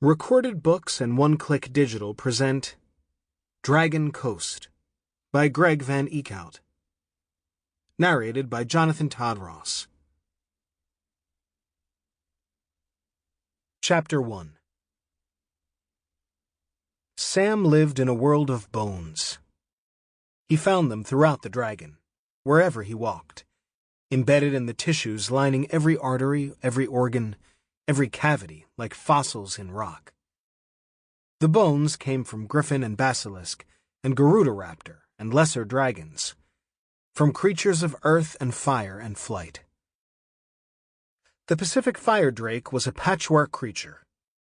Recorded Books and One-Click Digital present Dragon Coast by Greg Van Eekhout. Narrated by Jonathan Todd Ross. Chapter 1. Sam lived in a world of bones. He found them throughout the dragon, wherever he walked, embedded in the tissues lining every artery, every organ, every cavity, like fossils in rock. The bones came from griffin and basilisk, and Garuda-raptor, and lesser dragons, from creatures of earth and fire and flight. The Pacific firedrake was a patchwork creature,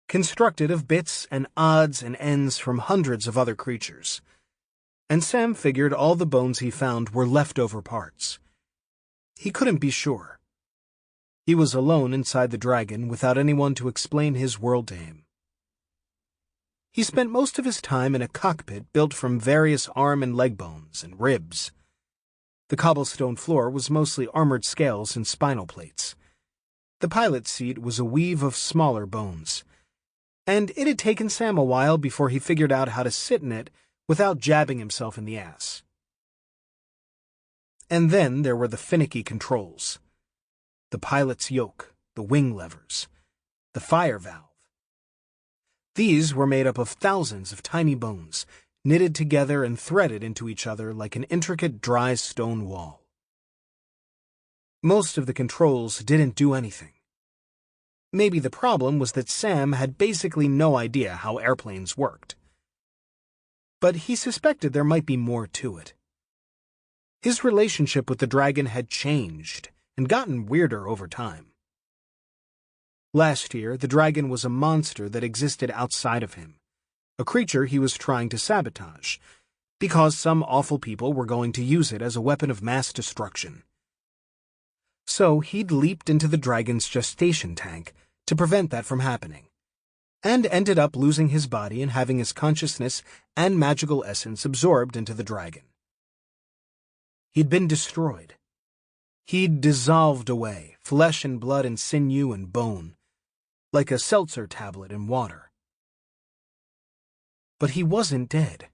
constructed of bits and odds and ends from hundreds of other creatures, and Sam figured all the bones he found were leftover parts. He couldn't be sure. He was alone inside the dragon without anyone to explain his world to him. He spent most of his time in a cockpit built from various arm and leg bones and ribs. The cobblestone floor was mostly armored scales and spinal plates. The pilot's seat was a weave of smaller bones, and it had taken Sam a while before he figured out how to sit in it without jabbing himself in the ass. And then there were the finicky controls. The pilot's yoke, the wing levers, the fire valve. These were made up of thousands of tiny bones, knitted together and threaded into each other like an intricate dry stone wall. Most of the controls didn't do anything. Maybe the problem was that Sam had basically no idea how airplanes worked. But he suspected there might be more to it. His relationship with the dragon had changed and gotten weirder over time. Last year, the dragon was a monster that existed outside of him, a creature he was trying to sabotage, because some awful people were going to use it as a weapon of mass destruction. So he'd leaped into the dragon's gestation tank to prevent that from happening, and ended up losing his body and having his consciousness and magical essence absorbed into the dragon. He'd been destroyed. He'd dissolved away, flesh and blood and sinew and bone, like a seltzer tablet in water. But he wasn't dead.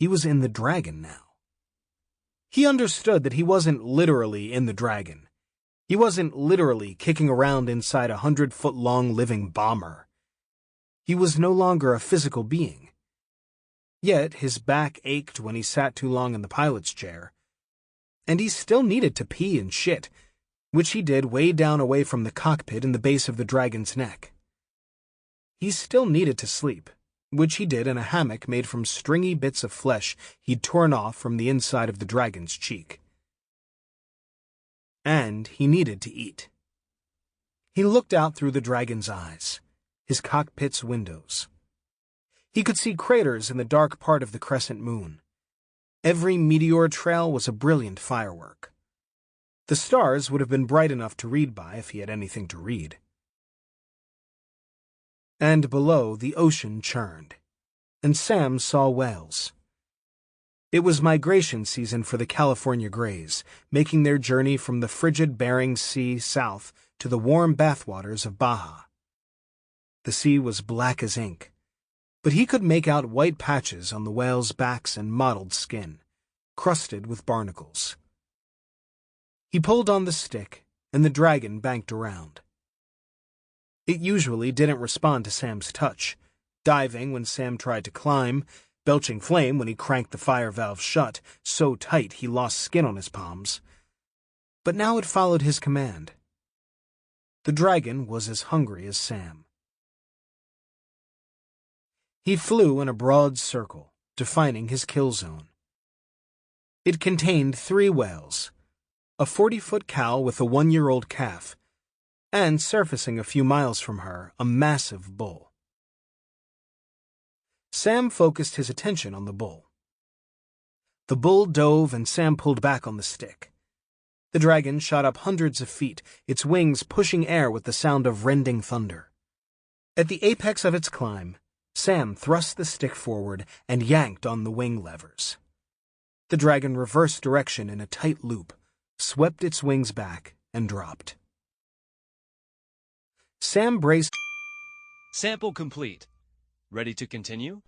He was in the dragon now. He understood that he wasn't literally in the dragon. He wasn't literally kicking around inside a 100-foot-long living bomber. He was no longer a physical being. Yet his back ached when he sat too long in the pilot's chair, and he still needed to pee and shit, which he did way down away from the cockpit in the base of the dragon's neck. He still needed to sleep, which he did in a hammock made from stringy bits of flesh he'd torn off from the inside of the dragon's cheek. And he needed to eat. He looked out through the dragon's eyes, his cockpit's windows. He could see craters in the dark part of the crescent moon. Every meteor trail was a brilliant firework. The stars would have been bright enough to read by if he had anything to read. And below, the ocean churned, and Sam saw whales. It was migration season for the California greys, making their journey from the frigid Bering Sea south to the warm bathwaters of Baja. The sea was black as ink, but he could make out white patches on the whales' backs and mottled skin, crusted with barnacles. He pulled on the stick, and the dragon banked around. It usually didn't respond to Sam's touch, diving when Sam tried to climb, belching flame when he cranked the fire valve shut, so tight he lost skin on his palms. But now it followed his command. The dragon was as hungry as Sam. He flew in a broad circle, defining his kill zone. It contained 3 whales, a 40-foot cow with a 1-year-old calf, and surfacing a few miles from her, a massive bull. Sam focused his attention on the bull. The bull dove and Sam pulled back on the stick. The dragon shot up hundreds of feet, its wings pushing air with the sound of rending thunder. At the apex of its climb, Sam thrust the stick forward and yanked on the wing levers. The dragon reversed direction in a tight loop, swept its wings back, and dropped. Sam braced Sample complete. Ready to continue?